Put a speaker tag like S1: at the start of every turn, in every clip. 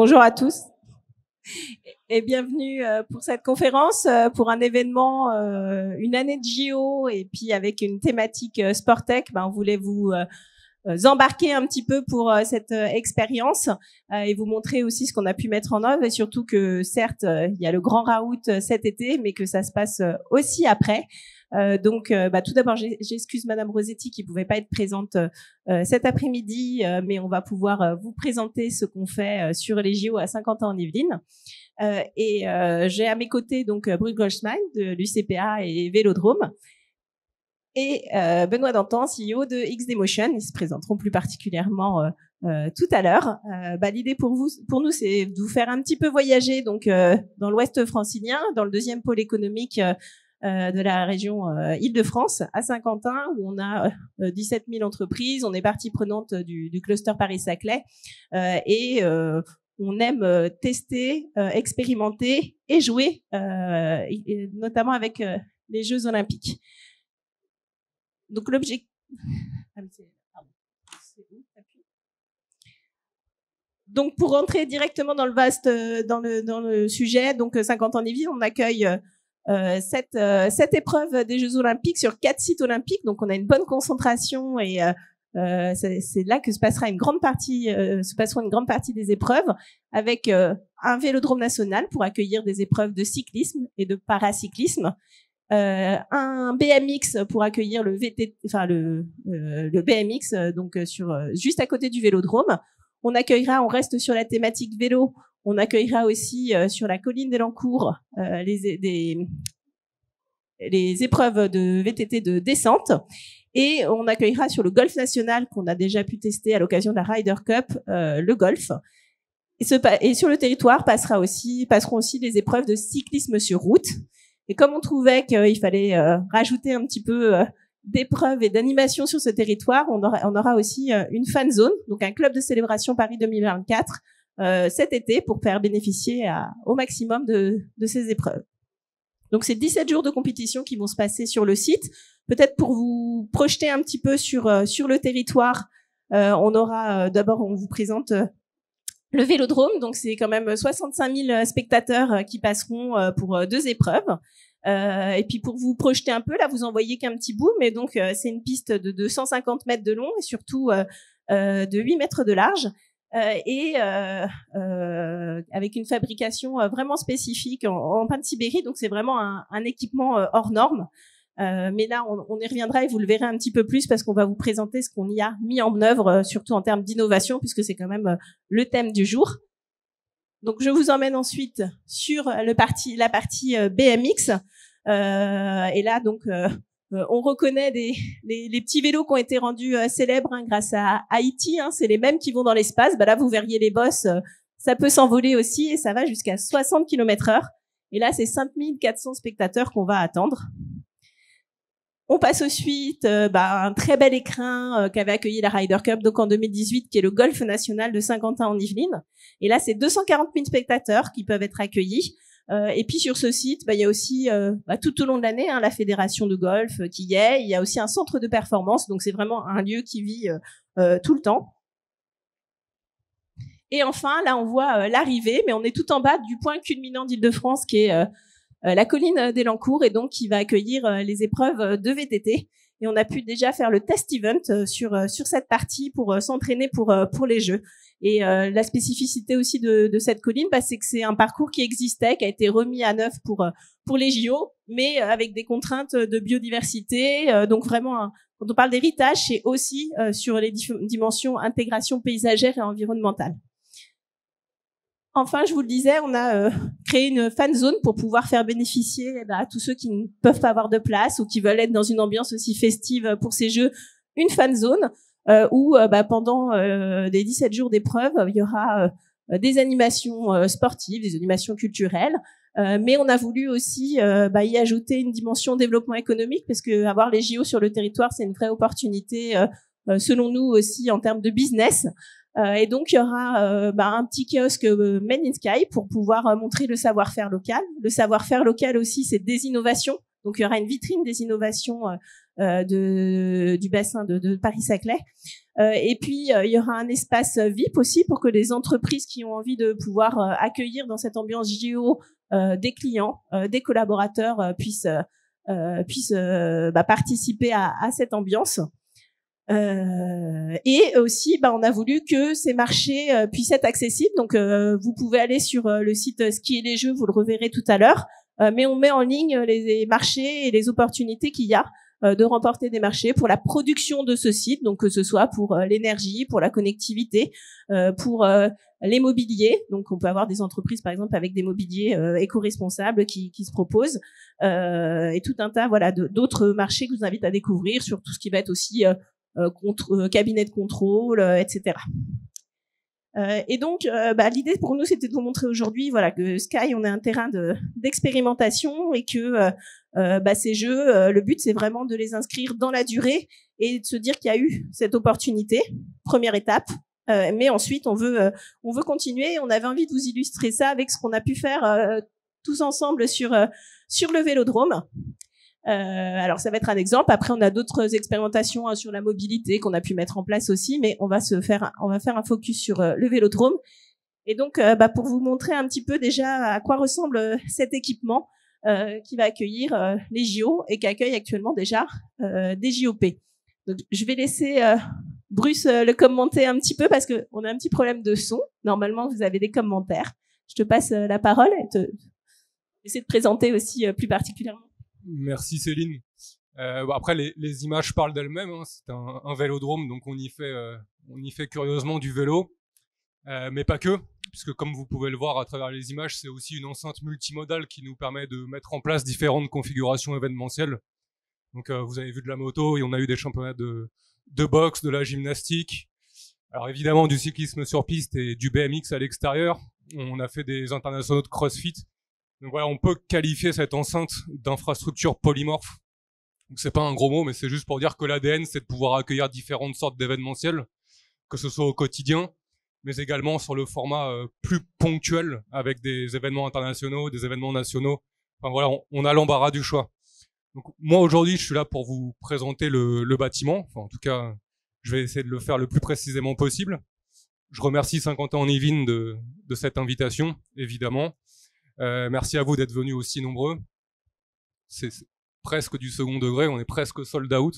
S1: Bonjour à tous et bienvenue pour cette conférence, pour un événement, une année de JO et puis avec une thématique Sportec. On voulait vous embarquer un petit peu pour cette expérience et vous montrer aussi ce qu'on a pu mettre en œuvre et surtout que certes, il y a le grand raout cet été, mais que ça se passe aussi après. Donc, tout d'abord, j'excuse Madame Rosetti qui pouvait pas être présente cet après-midi, mais on va pouvoir vous présenter ce qu'on fait sur les JO à Saint-Quentin-en-Yvelines. J'ai à mes côtés donc Brut Goldschmein de l'UCPA et Vélodrome et Benoît Dantan, CEO de XDemotion. Ils se présenteront plus particulièrement tout à l'heure. L'idée pour nous, c'est de vous faire un petit peu voyager donc dans l'Ouest francilien, dans le deuxième pôle économique de la région Île-de-France, à Saint-Quentin, où on a 17 000 entreprises. On est partie prenante du cluster Paris-Saclay et on aime tester, expérimenter et jouer, notamment avec les Jeux Olympiques. Donc l'objectif... Donc pour rentrer directement dans le sujet, donc Saint-Quentin-en-Yvelines, on accueille cette épreuve des Jeux Olympiques sur 4 sites olympiques. Donc on a une bonne concentration et c'est là que se passeront une grande partie des épreuves, avec un vélodrome national pour accueillir des épreuves de cyclisme et de paracyclisme, un BMX pour accueillir le BMX donc juste à côté du vélodrome. On reste sur la thématique vélo. On accueillera aussi sur la colline d'Elancourt les épreuves de VTT de descente. Et on accueillera sur le golf national qu'on a déjà pu tester à l'occasion de la Ryder Cup, le golf. Et sur le territoire passeront aussi les épreuves de cyclisme sur route. Et comme on trouvait qu'il fallait rajouter un petit peu d'épreuves et d'animation sur ce territoire, on aura aussi une fan zone, donc un club de célébration Paris 2024 cet été pour faire bénéficier au maximum de ces épreuves. Donc c'est 17 jours de compétition qui vont se passer sur le site. Peut-être pour vous projeter un petit peu sur le territoire, d'abord on vous présente le vélodrome. Donc c'est quand même 65 000 spectateurs qui passeront pour 2 épreuves. Et puis pour vous projeter un peu, là vous en voyez qu'un petit bout, mais donc c'est une piste de 250 mètres de long et surtout de 8 mètres de large. Avec une fabrication vraiment spécifique en pin de Sibérie, donc c'est vraiment un équipement hors norme. Mais là, on y reviendra et vous le verrez un petit peu plus parce qu'on va vous présenter ce qu'on y a mis en œuvre, surtout en termes d'innovation, puisque c'est quand même le thème du jour. Donc, je vous emmène ensuite sur la partie BMX. Et là, donc, on reconnaît les petits vélos qui ont été rendus célèbres grâce à Haïti. C'est les mêmes qui vont dans l'espace. Là, vous verriez les bosses, ça peut s'envoler aussi et ça va jusqu'à 60 km/h. Et là, c'est 5400 spectateurs qu'on va attendre. On passe ensuite un très bel écrin qu'avait accueilli la Ryder Cup donc en 2018, qui est le golf national de Saint-Quentin-en-Yvelines. Et là, c'est 240 000 spectateurs qui peuvent être accueillis. Et puis sur ce site, il y a aussi tout au long de l'année la fédération de golf qui y est. Il y a aussi un centre de performance, donc c'est vraiment un lieu qui vit tout le temps. Et enfin, là, on voit l'arrivée, mais on est tout en bas du point culminant d'Île-de-France, qui est la colline d'Elancourt, et donc qui va accueillir les épreuves de VTT. Et on a pu déjà faire le test event sur cette partie pour s'entraîner pour les Jeux. Et la spécificité aussi de cette colline, c'est que c'est un parcours qui existait, qui a été remis à neuf pour les JO, mais avec des contraintes de biodiversité. Donc vraiment, quand on parle d'héritage, c'est aussi sur les dimensions intégration paysagère et environnementale. Enfin, je vous le disais, on a créé une fan zone pour pouvoir faire bénéficier à tous ceux qui ne peuvent pas avoir de place ou qui veulent être dans une ambiance aussi festive pour ces Jeux, une fan zone où pendant des 17 jours d'épreuve, il y aura des animations sportives, des animations culturelles, mais on a voulu aussi y ajouter une dimension développement économique parce que avoir les JO sur le territoire, c'est une vraie opportunité selon nous aussi en termes de business. Et donc, il y aura un petit kiosque Made in Sky pour pouvoir montrer le savoir-faire local. Le savoir-faire local aussi, c'est des innovations Donc il y aura une vitrine des innovations du bassin de Paris-Saclay. Et puis il y aura un espace VIP aussi pour que les entreprises qui ont envie de pouvoir accueillir dans cette ambiance JO des clients, des collaborateurs puissent participer à cette ambiance. Et aussi, on a voulu que ces marchés puissent être accessibles. Donc, vous pouvez aller sur le site Ski et les Jeux, vous le reverrez tout à l'heure. Mais on met en ligne les marchés et les opportunités qu'il y a de remporter des marchés pour la production de ce site. Donc, que ce soit pour l'énergie, pour la connectivité, pour les mobiliers. Donc, on peut avoir des entreprises, par exemple, avec des mobiliers éco-responsables qui se proposent, et tout un tas, d'autres marchés que je vous invite à découvrir sur tout ce qui va être aussi cabinet de contrôle, etc. Et donc, l'idée pour nous, c'était de vous montrer aujourd'hui, que Sky, on est un terrain d'expérimentation et que ces jeux, le but, c'est vraiment de les inscrire dans la durée et de se dire qu'il y a eu cette opportunité, première étape. Mais ensuite, on veut continuer. On avait envie de vous illustrer ça avec ce qu'on a pu faire tous ensemble sur le Vélodrome. Alors ça va être un exemple. Après, on a d'autres expérimentations sur la mobilité qu'on a pu mettre en place aussi, mais on va faire un focus sur le Vélodrome. Et donc, pour vous montrer un petit peu déjà à quoi ressemble cet équipement qui va accueillir les JO et qui accueille actuellement déjà des JOP. Donc, je vais laisser Bruce le commenter un petit peu parce que on a un petit problème de son. Normalement, vous avez des commentaires. Je te passe la parole et essayer de présenter aussi plus particulièrement.
S2: Merci Céline. Après, les images parlent d'elles-mêmes. Hein. C'est un vélodrome, donc on y fait curieusement du vélo, mais pas que, puisque comme vous pouvez le voir à travers les images, c'est aussi une enceinte multimodale qui nous permet de mettre en place différentes configurations événementielles. Donc vous avez vu de la moto et on a eu des championnats de boxe, de la gymnastique. Alors évidemment du cyclisme sur piste et du BMX à l'extérieur. On a fait des internationaux de CrossFit. Donc voilà, on peut qualifier cette enceinte d'infrastructure polymorphe. Donc c'est pas un gros mot, mais c'est juste pour dire que l'ADN, c'est de pouvoir accueillir différentes sortes d'événementiels, que ce soit au quotidien, mais également sur le format plus ponctuel, avec des événements internationaux, des événements nationaux. Enfin voilà, on a l'embarras du choix. Donc moi aujourd'hui, je suis là pour vous présenter le bâtiment. Enfin en tout cas, je vais essayer de le faire le plus précisément possible. Je remercie Saint-Quentin en Yvelines de cette invitation, évidemment. Merci à vous d'être venus aussi nombreux. C'est presque du second degré, on est presque sold out.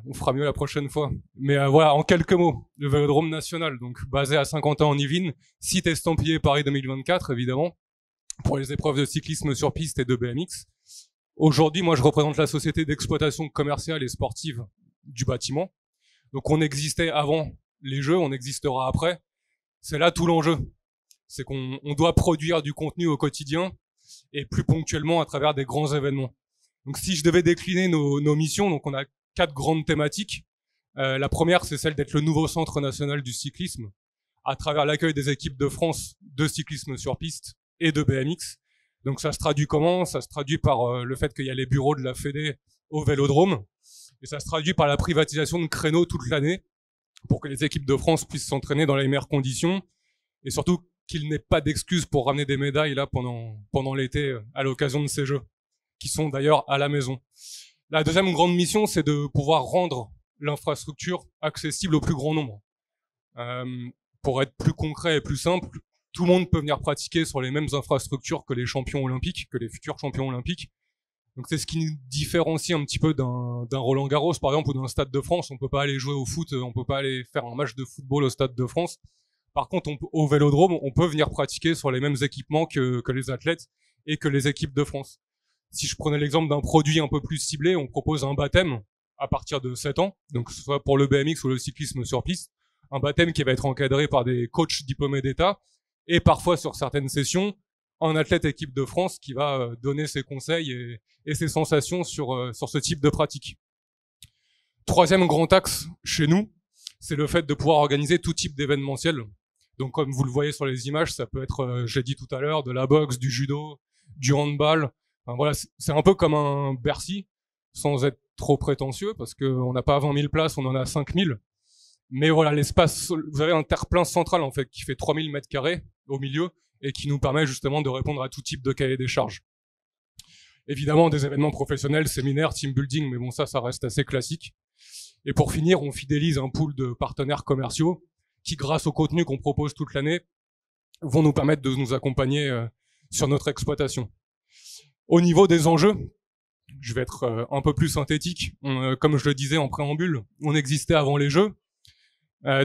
S2: On fera mieux la prochaine fois. Mais voilà, en quelques mots, le Vélodrome national, donc basé à Saint-Quentin en Yvelines, site estampillé Paris 2024, évidemment, pour les épreuves de cyclisme sur piste et de BMX. Aujourd'hui, moi, je représente la société d'exploitation commerciale et sportive du bâtiment. Donc, on existait avant les Jeux, on existera après. C'est là tout l'enjeu. C'est qu'on doit produire du contenu au quotidien et plus ponctuellement à travers des grands événements. Donc si je devais décliner nos missions, donc on a 4 grandes thématiques. La première, c'est celle d'être le nouveau centre national du cyclisme à travers l'accueil des équipes de France de cyclisme sur piste et de BMX. Donc ça se traduit comment? Ça se traduit par le fait qu'il y a les bureaux de la Fédé au Vélodrome et ça se traduit par la privatisation de créneaux toute l'année pour que les équipes de France puissent s'entraîner dans les meilleures conditions et surtout qu'il n'ait pas d'excuses pour ramener des médailles là pendant l'été à l'occasion de ces Jeux, qui sont d'ailleurs à la maison. La deuxième grande mission, c'est de pouvoir rendre l'infrastructure accessible au plus grand nombre. Pour être plus concret et plus simple, tout le monde peut venir pratiquer sur les mêmes infrastructures que les champions olympiques, que les futurs champions olympiques. Donc c'est ce qui nous différencie un petit peu d'un Roland-Garros, par exemple, ou d'un Stade de France. On peut pas aller jouer au foot, on peut pas aller faire un match de football au Stade de France. Par contre, au Vélodrome, on peut venir pratiquer sur les mêmes équipements que les athlètes et que les équipes de France. Si je prenais l'exemple d'un produit un peu plus ciblé, on propose un baptême à partir de 7 ans, donc que ce soit pour le BMX ou le cyclisme sur piste, un baptême qui va être encadré par des coachs diplômés d'État et parfois sur certaines sessions, un athlète équipe de France qui va donner ses conseils et ses sensations sur ce type de pratique. Troisième grand axe chez nous, c'est le fait de pouvoir organiser tout type d'événementiel. Donc comme vous le voyez sur les images, ça peut être, j'ai dit tout à l'heure, de la boxe, du judo, du handball. Enfin, voilà, c'est un peu comme un Bercy, sans être trop prétentieux, parce qu'on n'a pas 20 000 places, on en a 5 000. Mais voilà, l'espace, vous avez un terre-plein central en fait, qui fait 3 000 mètres carrés au milieu, et qui nous permet justement de répondre à tout type de cahier des charges. Évidemment, des événements professionnels, séminaires, team building, mais bon, ça reste assez classique. Et pour finir, on fidélise un pool de partenaires commerciaux qui, grâce au contenu qu'on propose toute l'année, vont nous permettre de nous accompagner sur notre exploitation. Au niveau des enjeux, je vais être un peu plus synthétique. Comme je le disais en préambule, on existait avant les jeux.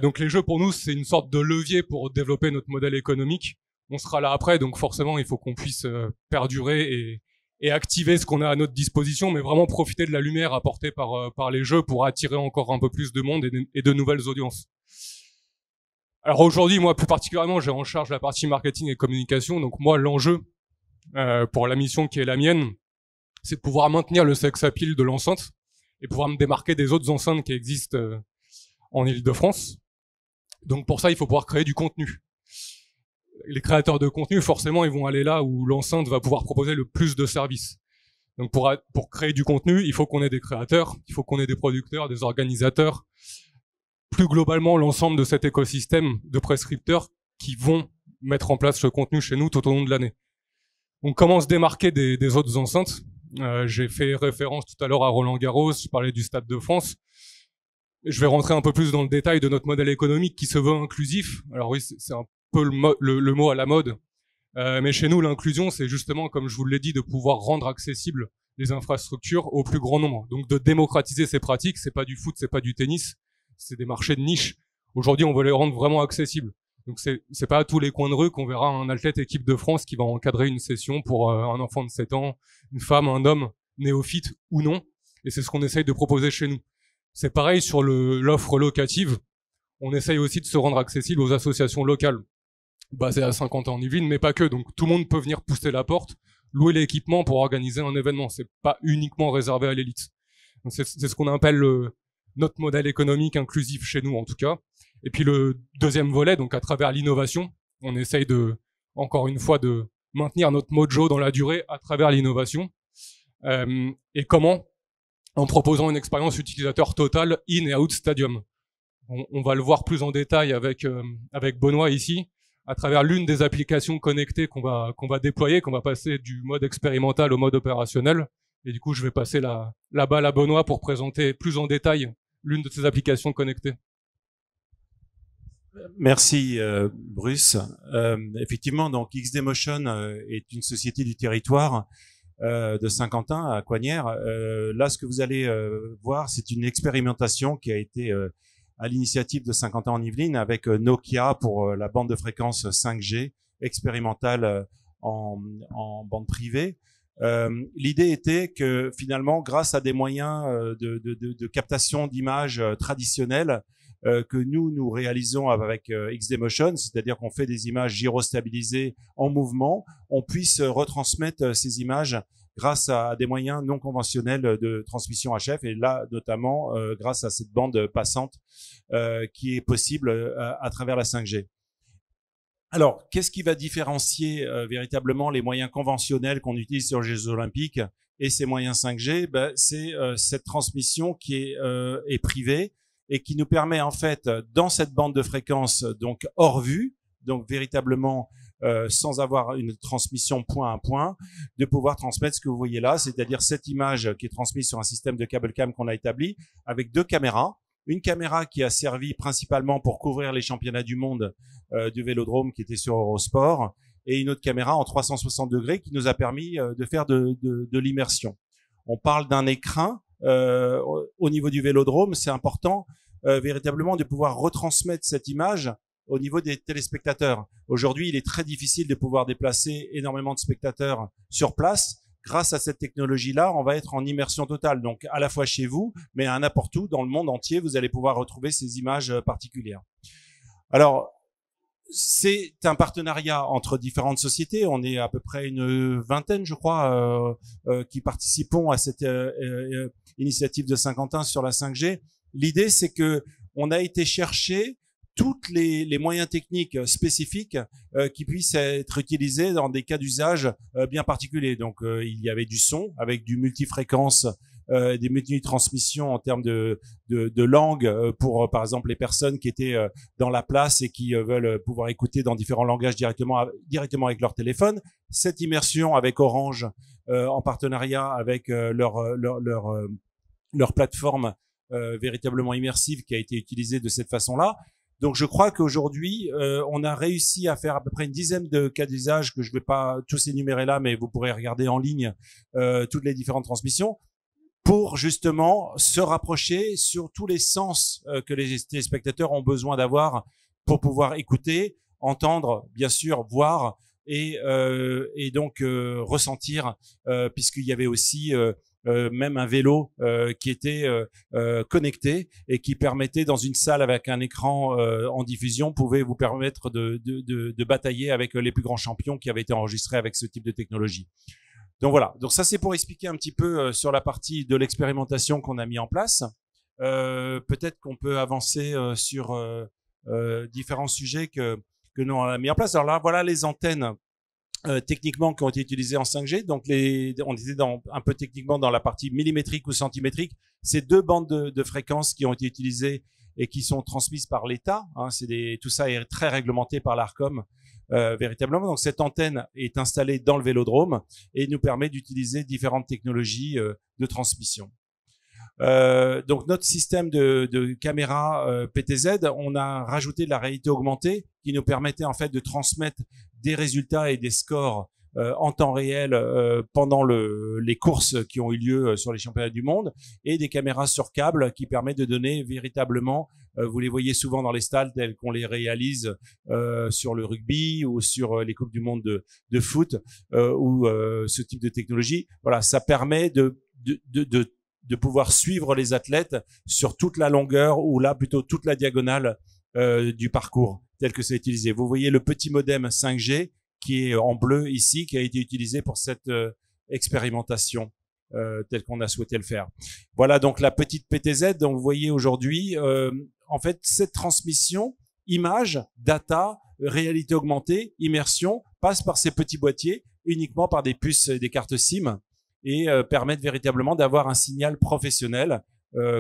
S2: Donc les jeux, pour nous, c'est une sorte de levier pour développer notre modèle économique. On sera là après, donc forcément, il faut qu'on puisse perdurer et activer ce qu'on a à notre disposition, mais vraiment profiter de la lumière apportée par les jeux pour attirer encore un peu plus de monde et de nouvelles audiences. Alors aujourd'hui, moi plus particulièrement, j'ai en charge la partie marketing et communication. Donc moi, l'enjeu pour la mission qui est la mienne, c'est de pouvoir maintenir le sex appeal de l'enceinte et pouvoir me démarquer des autres enceintes qui existent en Île-de-France. Donc pour ça, il faut pouvoir créer du contenu. Les créateurs de contenu, forcément, ils vont aller là où l'enceinte va pouvoir proposer le plus de services. Donc pour créer du contenu, il faut qu'on ait des créateurs, il faut qu'on ait des producteurs, des organisateurs, plus globalement l'ensemble de cet écosystème de prescripteurs qui vont mettre en place ce contenu chez nous tout au long de l'année. Donc comment se démarquer des autres enceintes? J'ai fait référence tout à l'heure à Roland-Garros, je parlais du Stade de France. Je vais rentrer un peu plus dans le détail de notre modèle économique qui se veut inclusif. Alors oui, c'est un peu le mot à la mode, mais chez nous, l'inclusion, c'est justement, comme je vous l'ai dit, de pouvoir rendre accessibles les infrastructures au plus grand nombre. Donc de démocratiser ces pratiques, c'est pas du foot, c'est pas du tennis, c'est des marchés de niche. Aujourd'hui, on veut les rendre vraiment accessibles. Donc c'est pas à tous les coins de rue qu'on verra un athlète équipe de France qui va encadrer une session pour un enfant de 7 ans, une femme, un homme, néophyte ou non. Et c'est ce qu'on essaye de proposer chez nous. C'est pareil sur l'offre locative. On essaye aussi de se rendre accessible aux associations locales, basées à Saint-Quentin-en-Yvelines, mais pas que. Donc tout le monde peut venir pousser la porte, louer l'équipement pour organiser un événement. C'est pas uniquement réservé à l'élite. C'est ce qu'on appelle notre modèle économique inclusif chez nous, en tout cas. Et puis le deuxième volet, donc à travers l'innovation, on essaye encore une fois, de maintenir notre mojo dans la durée à travers l'innovation. Et comment? En proposant une expérience utilisateur totale in et out stadium. On va le voir plus en détail avec Benoît ici, à travers l'une des applications connectées qu'on va déployer, qu'on va passer du mode expérimental au mode opérationnel. Et du coup, je vais passer la balle à Benoît pour présenter plus en détail l'une de ces applications connectées.
S3: Merci Bruce. Effectivement, donc XD Motion est une société du territoire de Saint-Quentin à Coignères. Là, ce que vous allez voir, c'est une expérimentation qui a été à l'initiative de Saint-Quentin-en-Yvelines avec Nokia pour la bande de fréquence 5G expérimentale en bande privée. L'idée était que finalement, grâce à des moyens de captation d'images traditionnelles que nous réalisons avec XD Motion, c'est-à-dire qu'on fait des images gyrostabilisées en mouvement, on puisse retransmettre ces images grâce à des moyens non conventionnels de transmission HF, et là notamment grâce à cette bande passante qui est possible à travers la 5G. Alors, qu'est-ce qui va différencier véritablement les moyens conventionnels qu'on utilise sur les Jeux Olympiques et ces moyens 5G? C'est cette transmission qui est privée et qui nous permet en fait, dans cette bande de fréquence, donc hors vue, donc véritablement sans avoir une transmission point à point, de pouvoir transmettre ce que vous voyez là, c'est-à-dire cette image qui est transmise sur un système de câble cam qu'on a établi avec 2 caméras. Une caméra qui a servi principalement pour couvrir les championnats du monde du Vélodrome qui était sur Eurosport, et une autre caméra en 360 degrés qui nous a permis de faire de l'immersion. On parle d'un écrin au niveau du Vélodrome. C'est important véritablement de pouvoir retransmettre cette image au niveau des téléspectateurs. Aujourd'hui, il est très difficile de pouvoir déplacer énormément de spectateurs sur place. Grâce à cette technologie-là, on va être en immersion totale, donc à la fois chez vous, mais à n'importe où dans le monde entier, vous allez pouvoir retrouver ces images particulières. Alors, c'est un partenariat entre différentes sociétés. On est à peu près une vingtaine, je crois, qui participons à cette initiative de Saint-Quentin sur la 5G. L'idée, c'est que on a été chercher toutes les moyens techniques spécifiques qui puissent être utilisés dans des cas d'usage bien particuliers. Donc, il y avait du son avec du multifréquence des menus de transmission en termes de langue pour, par exemple, les personnes qui étaient dans la place et qui veulent pouvoir écouter dans différents langages directement avec leur téléphone. Cette immersion avec Orange en partenariat avec leur plateforme véritablement immersive qui a été utilisée de cette façon-là. Donc, je crois qu'aujourd'hui, on a réussi à faire à peu près une dizaine de cas d'usage que je ne vais pas tous énumérer là, mais vous pourrez regarder en ligne toutes les différentes transmissions pour justement se rapprocher sur tous les sens que les téléspectateurs ont besoin d'avoir pour pouvoir écouter, entendre, bien sûr, voir et donc ressentir, puisqu'il y avait aussi même un vélo qui était connecté et qui permettait, dans une salle avec un écran en diffusion, pouvait vous permettre de batailler avec les plus grands champions qui avaient été enregistrés avec ce type de technologie. Donc voilà, donc ça c'est pour expliquer un petit peu sur la partie de l'expérimentation qu'on a mis en place. Peut-être qu'on peut avancer sur différents sujets que nous on a mis en place. Alors là, voilà les antennes techniquement qui ont été utilisées en 5G. Donc on était un peu techniquement dans la partie millimétrique ou centimétrique. C'est deux bandes de fréquences qui ont été utilisées et qui sont transmises par l'État. Hein, tout ça est très réglementé par l'Arcom véritablement. Donc cette antenne est installée dans le vélodrome et nous permet d'utiliser différentes technologies de transmission. Donc notre système de caméra PTZ, on a rajouté de la réalité augmentée qui nous permettait en fait de transmettre des résultats et des scores en temps réel pendant les courses qui ont eu lieu sur les championnats du monde, et des caméras sur câble qui permettent de donner véritablement, vous les voyez souvent dans les stades tels qu'on les réalise sur le rugby ou sur les coupes du monde de foot ou ce type de technologie. Voilà, ça permet de pouvoir suivre les athlètes sur toute la longueur ou là plutôt toute la diagonale du parcours tel que c'est utilisé. Vous voyez le petit modem 5G qui est en bleu ici, qui a été utilisé pour cette expérimentation telle qu'on a souhaité le faire. Voilà donc la petite PTZ. Donc vous voyez aujourd'hui, en fait, cette transmission, image, data, réalité augmentée, immersion, passe par ces petits boîtiers uniquement par des puces et des cartes SIM et permettent véritablement d'avoir un signal professionnel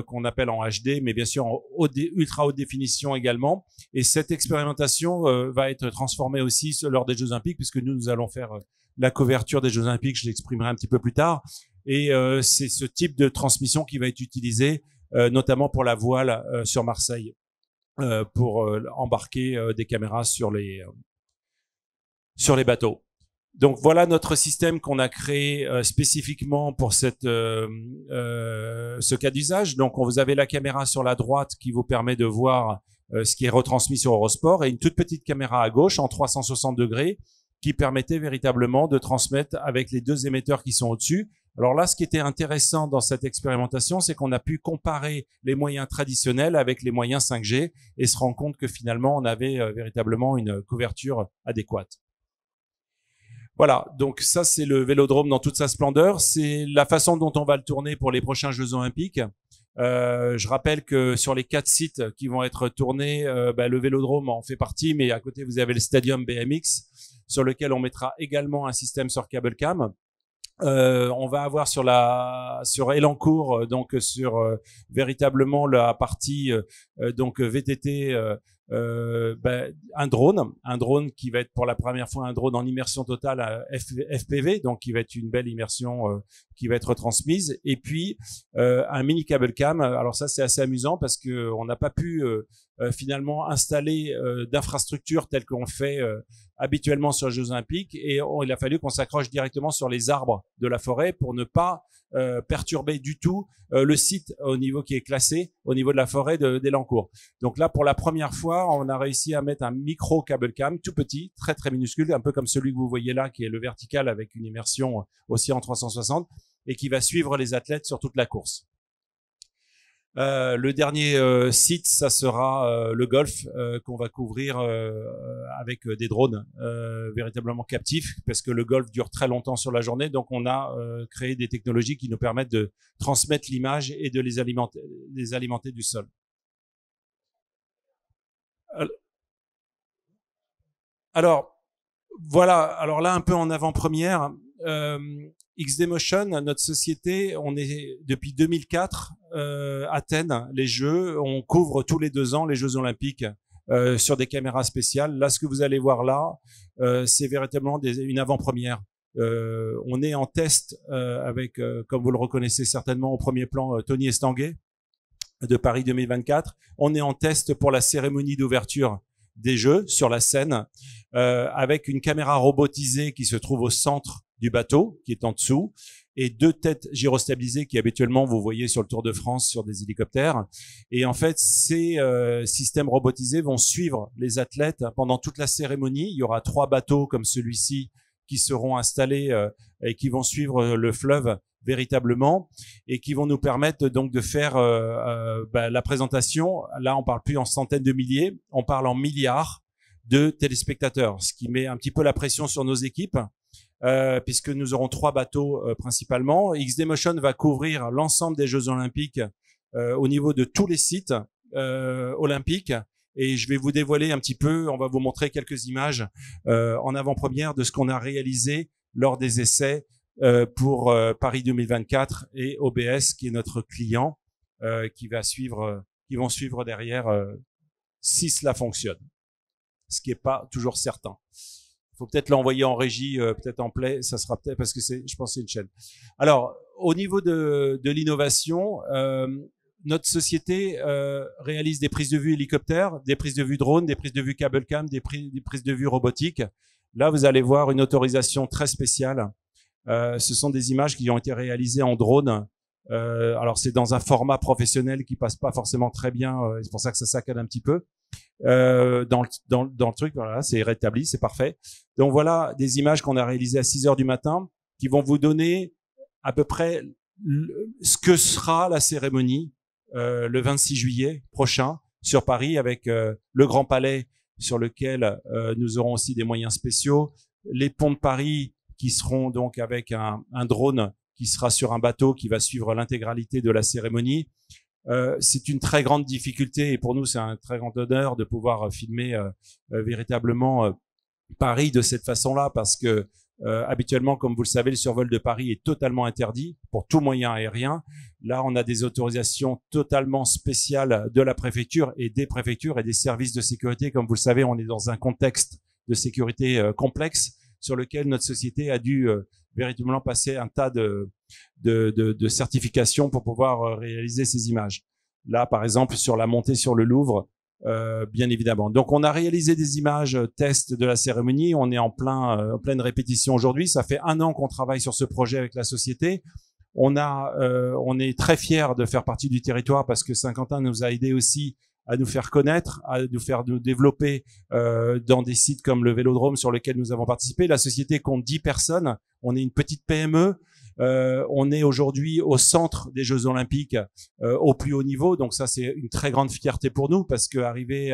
S3: qu'on appelle en HD, mais bien sûr en ultra haute définition également. Et cette expérimentation va être transformée aussi lors des Jeux Olympiques, puisque nous allons faire la couverture des Jeux Olympiques, je l'exprimerai un petit peu plus tard. Et c'est ce type de transmission qui va être utilisé notamment pour la voile sur Marseille, pour embarquer des caméras sur les bateaux. Donc voilà notre système qu'on a créé spécifiquement pour ce cas d'usage. Donc vous avez la caméra sur la droite qui vous permet de voir ce qui est retransmis sur Eurosport, et une toute petite caméra à gauche en 360 degrés qui permettait véritablement de transmettre avec les deux émetteurs qui sont au-dessus. Alors là, ce qui était intéressant dans cette expérimentation, c'est qu'on a pu comparer les moyens traditionnels avec les moyens 5G et se rendre compte que finalement on avait véritablement une couverture adéquate. Voilà, donc ça c'est le vélodrome dans toute sa splendeur. C'est la façon dont on va le tourner pour les prochains Jeux Olympiques. Je rappelle que sur les 4 sites qui vont être tournés, le vélodrome en fait partie, mais à côté vous avez le Stadium BMX sur lequel on mettra également un système sur cable cam. On va avoir sur Elancourt, donc sur véritablement la partie donc VTT, un drone qui va être pour la première fois un drone en immersion totale FPV, donc qui va être une belle immersion qui va être transmise, et puis un mini cable cam. Alors ça c'est assez amusant parce que on n'a pas pu finalement installer d'infrastructures telles qu'on le fait habituellement sur les Jeux Olympiques, et il a fallu qu'on s'accroche directement sur les arbres de la forêt pour ne pas perturber du tout le site au niveau qui est classé au niveau de la forêt d'Elancourt. Donc là, pour la première fois, on a réussi à mettre un micro cable cam tout petit, très très minuscule, un peu comme celui que vous voyez là, qui est le vertical avec une immersion aussi en 360 et qui va suivre les athlètes sur toute la course. Le dernier site, ça sera le golf qu'on va couvrir avec des drones véritablement captifs, parce que le golf dure très longtemps sur la journée. Donc on a créé des technologies qui nous permettent de transmettre l'image et de les alimenter du sol. Alors voilà, alors là un peu en avant-première, XD Motion, notre société, on est depuis 2004 Athènes, les Jeux, on couvre tous les 2 ans les Jeux Olympiques sur des caméras spéciales. Là, ce que vous allez voir là, c'est véritablement une avant-première. On est en test avec, comme vous le reconnaissez certainement au premier plan, Tony Estanguet de Paris 2024. On est en test pour la cérémonie d'ouverture des Jeux sur la scène avec une caméra robotisée qui se trouve au centre du bateau, qui est en dessous, et 2 têtes gyrostabilisées qui habituellement vous voyez sur le Tour de France sur des hélicoptères. Et en fait, ces systèmes robotisés vont suivre les athlètes pendant toute la cérémonie. Il y aura 3 bateaux comme celui-ci qui seront installés et qui vont suivre le fleuve véritablement et qui vont nous permettre donc de faire la présentation. Là, on parle plus en centaines de milliers, on parle en milliards de téléspectateurs, ce qui met un petit peu la pression sur nos équipes. Puisque nous aurons 3 bateaux principalement. XD Motion va couvrir l'ensemble des Jeux Olympiques au niveau de tous les sites olympiques. Et je vais vous dévoiler un petit peu, on va vous montrer quelques images en avant-première de ce qu'on a réalisé lors des essais pour Paris 2024 et OBS, qui est notre client, qui vont suivre derrière si cela fonctionne. Ce qui n'est pas toujours certain. Faut peut-être l'envoyer en régie, peut-être en play, ça sera peut-être parce que je pense que c'est une chaîne. Alors, au niveau de l'innovation, notre société réalise des prises de vue hélicoptères, des prises de vue drone, des prises de vue cable cam, des prises de vue robotiques. Là, vous allez voir une autorisation très spéciale. Ce sont des images qui ont été réalisées en drone. Alors, c'est dans un format professionnel qui passe pas forcément très bien, c'est pour ça que ça saccade un petit peu. Dans le truc, voilà, c'est rétabli, c'est parfait. Donc voilà des images qu'on a réalisées à 6 heures du matin qui vont vous donner à peu près ce que sera la cérémonie le 26 juillet prochain sur Paris avec le Grand Palais sur lequel nous aurons aussi des moyens spéciaux, les ponts de Paris qui seront donc avec un drone qui sera sur un bateau qui va suivre l'intégralité de la cérémonie. C'est une très grande difficulté et pour nous c'est un très grand honneur de pouvoir filmer véritablement Paris de cette façon-là parce que habituellement, comme vous le savez, le survol de Paris est totalement interdit pour tout moyen aérien. Là, on a des autorisations totalement spéciales de la préfecture et des préfectures et des services de sécurité. Comme vous le savez, on est dans un contexte de sécurité complexe sur lequel notre société a dû véritablement passer un tas de certifications pour pouvoir réaliser ces images. Là, par exemple, sur la montée sur le Louvre, bien évidemment. Donc, on a réalisé des images test de la cérémonie. On est en pleine répétition aujourd'hui. Ça fait 1 an qu'on travaille sur ce projet avec la société. On est très fiers de faire partie du territoire parce que Saint-Quentin nous a aidé aussi à nous faire connaître, à nous développer dans des sites comme le Vélodrome sur lequel nous avons participé. La société compte 10 personnes. On est une petite PME. On est aujourd'hui au centre des Jeux Olympiques au plus haut niveau. Donc ça, c'est une très grande fierté pour nous parce qu'arriver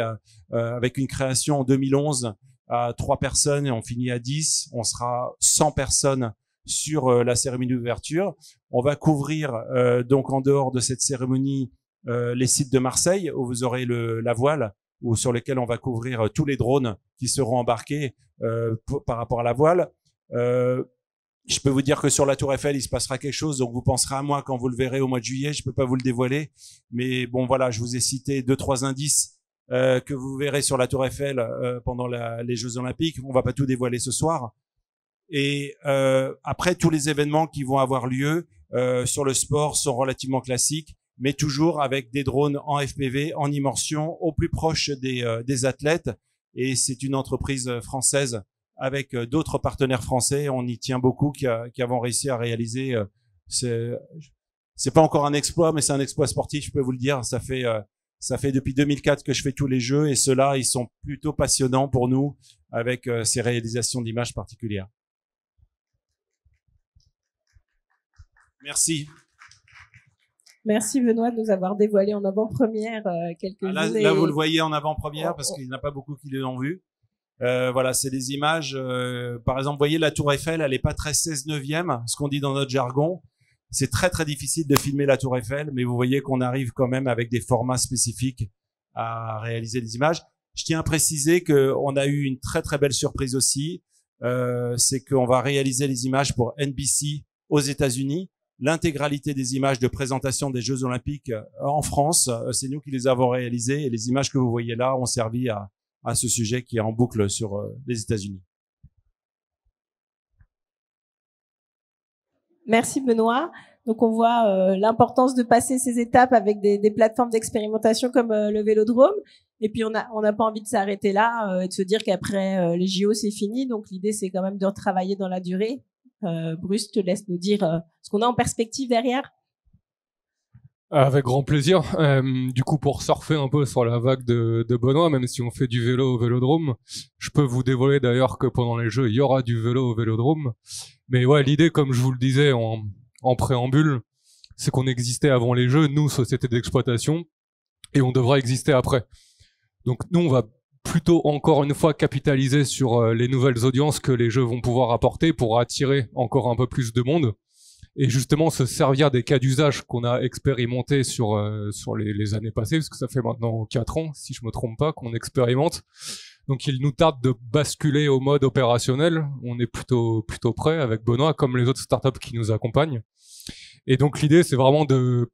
S3: avec une création en 2011 à 3 personnes et on finit à 10, on sera 100 personnes sur la cérémonie d'ouverture. On va couvrir donc en dehors de cette cérémonie les sites de Marseille où vous aurez la voile ou sur lesquels on va couvrir tous les drones qui seront embarqués par rapport à la voile. Je peux vous dire que sur la Tour Eiffel, il se passera quelque chose, donc vous penserez à moi quand vous le verrez au mois de juillet. Je peux pas vous le dévoiler, mais bon voilà, je vous ai cité 2-3 indices que vous verrez sur la Tour Eiffel pendant les Jeux Olympiques. On va pas tout dévoiler ce soir. Et après, tous les événements qui vont avoir lieu sur le sport sont relativement classiques, mais toujours avec des drones en FPV, en immersion, au plus proche des athlètes. Et c'est une entreprise française avec d'autres partenaires français. On y tient beaucoup qui avons réussi à réaliser. C'est pas encore un exploit, mais c'est un exploit sportif, je peux vous le dire. Ça fait depuis 2004 que je fais tous les jeux et ceux-là, ils sont plutôt passionnants pour nous avec ces réalisations d'images particulières. Merci.
S1: Merci Benoît de nous avoir dévoilé en avant-première quelques-unes.
S3: Là, vous le voyez en avant-première parce qu'il n'y en a pas beaucoup qui l'ont vu. Voilà, c'est des images. Par exemple, vous voyez la Tour Eiffel, elle est pas très 16/9e, ce qu'on dit dans notre jargon. C'est très très difficile de filmer la Tour Eiffel, mais vous voyez qu'on arrive quand même avec des formats spécifiques à réaliser des images. Je tiens à préciser qu'on a eu une très très belle surprise aussi. C'est qu'on va réaliser les images pour NBC aux États-Unis. L'intégralité des images de présentation des Jeux Olympiques en France, c'est nous qui les avons réalisées, et les images que vous voyez là ont servi à ce sujet qui est en boucle sur les États-Unis.
S1: Merci Benoît. Donc on voit l'importance de passer ces étapes avec des plateformes d'expérimentation comme le Vélodrome. Et puis on n'a pas envie de s'arrêter là et de se dire qu'après les JO c'est fini. Donc l'idée c'est quand même de retravailler dans la durée. Bruce, je te laisse nous dire ce qu'on a en perspective derrière.
S2: Avec grand plaisir. Du coup, pour surfer un peu sur la vague de Benoît, même si on fait du vélo au Vélodrome, je peux vous dévoiler d'ailleurs que pendant les Jeux, il y aura du vélo au Vélodrome. Mais ouais, l'idée, comme je vous le disais en préambule, c'est qu'on existait avant les Jeux, nous, société d'exploitation, et on devra exister après. Donc nous, on va plutôt encore une fois capitaliser sur les nouvelles audiences que les Jeux vont pouvoir apporter pour attirer encore un peu plus de monde. Et justement se servir des cas d'usage qu'on a expérimentés sur les années passées, parce que ça fait maintenant 4 ans, si je me trompe pas, qu'on expérimente. Donc il nous tarde de basculer au mode opérationnel. On est plutôt prêt avec Benoît, comme les autres startups qui nous accompagnent. Et donc l'idée, c'est vraiment de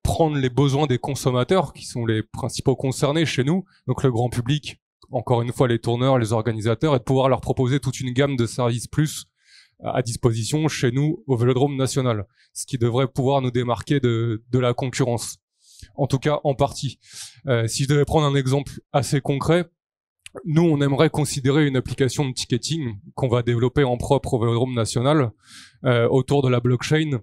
S2: prendre les besoins des consommateurs, qui sont les principaux concernés chez nous, donc le grand public, encore une fois les tourneurs, les organisateurs, et de pouvoir leur proposer toute une gamme de services plus à disposition chez nous au Vélodrome national, ce qui devrait pouvoir nous démarquer de la concurrence, en tout cas en partie. Si je devais prendre un exemple assez concret, nous on aimerait considérer une application de ticketing qu'on va développer en propre au Vélodrome national autour de la blockchain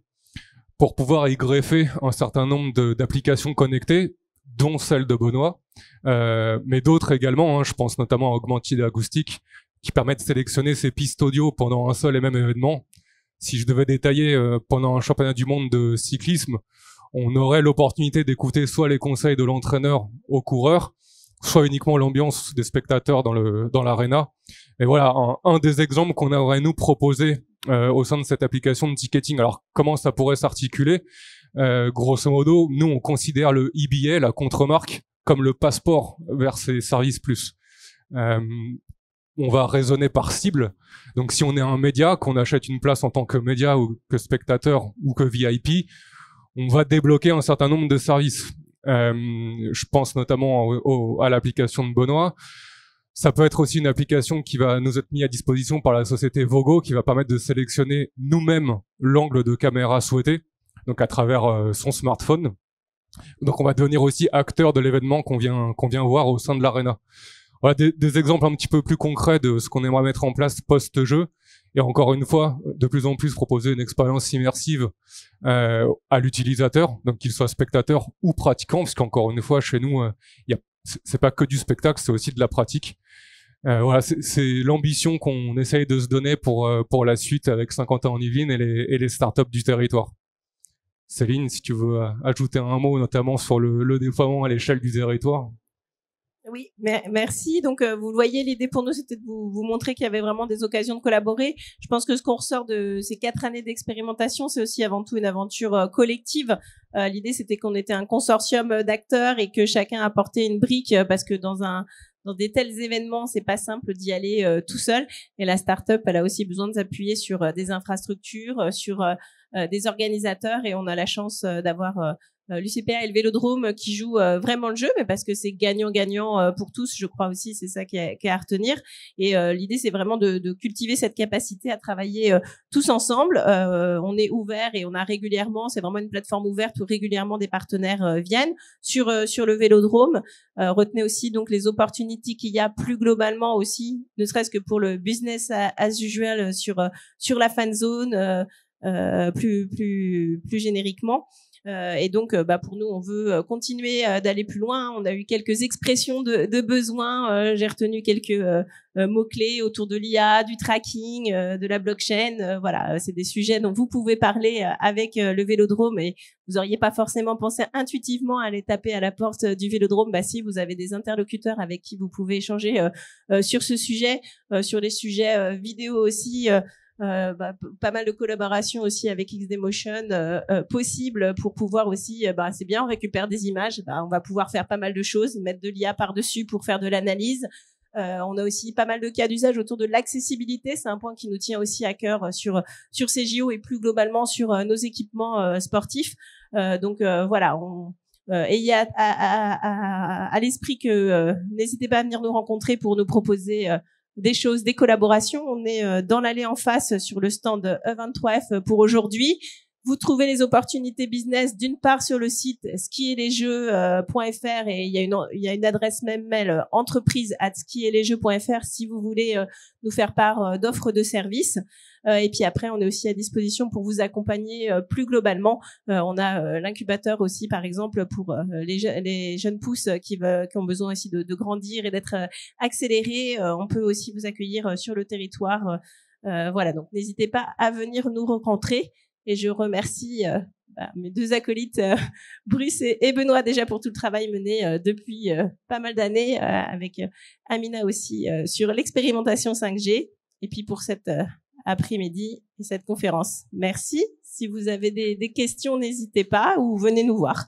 S2: pour pouvoir y greffer un certain nombre d'applications connectées, dont celle de Benoît, mais d'autres également, hein, je pense notamment à Augmented Acoustic, qui permet de sélectionner ses pistes audio pendant un seul et même événement. Si je devais détailler, pendant un championnat du monde de cyclisme, on aurait l'opportunité d'écouter soit les conseils de l'entraîneur aux coureurs, soit uniquement l'ambiance des spectateurs dans l'aréna. Et voilà, un des exemples qu'on aurait nous proposé au sein de cette application de ticketing. Alors, comment ça pourrait s'articuler ? Grosso modo, nous, on considère le e-billet, la contre-marque, comme le passeport vers ces services plus. On va raisonner par cible. Donc, si on est un média, qu'on achète une place en tant que média ou que spectateur ou que VIP, on va débloquer un certain nombre de services. Je pense notamment à l'application de Benoît. Ça peut être aussi une application qui va nous être mise à disposition par la société Vogo, qui va permettre de sélectionner nous-mêmes l'angle de caméra souhaité, donc à travers son smartphone. Donc, on va devenir aussi acteur de l'événement qu'on vient voir au sein de l'aréna. Voilà des exemples un petit peu plus concrets de ce qu'on aimerait mettre en place post-jeu. Et encore une fois, de plus en plus proposer une expérience immersive à l'utilisateur, donc qu'il soit spectateur ou pratiquant, parce qu'encore une fois, chez nous, c'est pas que du spectacle, c'est aussi de la pratique. Voilà, c'est l'ambition qu'on essaye de se donner pour la suite avec Saint-Quentin en Yvelines et les startups du territoire. Céline, si tu veux ajouter un mot, notamment sur le déploiement à l'échelle du territoire.
S1: Oui, merci. Donc, vous le voyez, l'idée pour nous, c'était de vous montrer qu'il y avait vraiment des occasions de collaborer. Je pense que ce qu'on ressort de ces 4 années d'expérimentation, c'est aussi avant tout une aventure collective. L'idée, c'était qu'on était un consortium d'acteurs et que chacun apportait une brique, parce que dans des tels événements, c'est pas simple d'y aller tout seul. Et la start-up, elle a aussi besoin de s'appuyer sur des infrastructures, sur des organisateurs, et on a la chance d'avoir l'UCPA et le Vélodrome qui jouent vraiment le jeu, mais parce que c'est gagnant-gagnant pour tous, je crois aussi, c'est ça qui est à retenir. Et l'idée, c'est vraiment de cultiver cette capacité à travailler tous ensemble. On est ouvert et on a régulièrement, c'est vraiment une plateforme ouverte où régulièrement des partenaires viennent sur le Vélodrome. Retenez aussi donc les opportunités qu'il y a plus globalement aussi, ne serait-ce que pour le business as usual sur la fan zone, plus génériquement. Et donc, pour nous, on veut continuer d'aller plus loin. On a eu quelques expressions de besoins. J'ai retenu quelques mots-clés autour de l'IA, du tracking, de la blockchain. Voilà, c'est des sujets dont vous pouvez parler avec le Vélodrome, et vous n'auriez pas forcément pensé intuitivement à aller taper à la porte du Vélodrome. Si vous avez des interlocuteurs avec qui vous pouvez échanger sur ce sujet, sur les sujets vidéo aussi. Pas mal de collaborations aussi avec XDMotion possible pour pouvoir aussi, c'est bien, on récupère des images, on va pouvoir faire pas mal de choses, mettre de l'IA par-dessus pour faire de l'analyse, On a aussi pas mal de cas d'usage autour de l'accessibilité. C'est un point qui nous tient aussi à cœur sur ces JO et plus globalement sur nos équipements sportifs. Donc voilà, ayez à l'esprit que n'hésitez pas à venir nous rencontrer pour nous proposer des choses, des collaborations. On est dans l'allée en face sur le stand E23F pour aujourd'hui. Vous trouvez les opportunités business d'une part sur le site skietlesjeux.fr et il y a une adresse mail entreprise@skietlesjeux.fr si vous voulez nous faire part d'offres de services. Et puis après, on est aussi à disposition pour vous accompagner plus globalement. On a l'incubateur aussi, par exemple, pour les jeunes pousses qui ont besoin aussi de grandir et d'être accélérés. On peut aussi vous accueillir sur le territoire. Voilà, donc n'hésitez pas à venir nous rencontrer. Et je remercie mes deux acolytes, Bruce et Benoît, déjà pour tout le travail mené depuis pas mal d'années, avec Amina aussi sur l'expérimentation 5G, et puis pour cet après-midi et cette conférence. Merci. Si vous avez des questions, n'hésitez pas ou venez nous voir.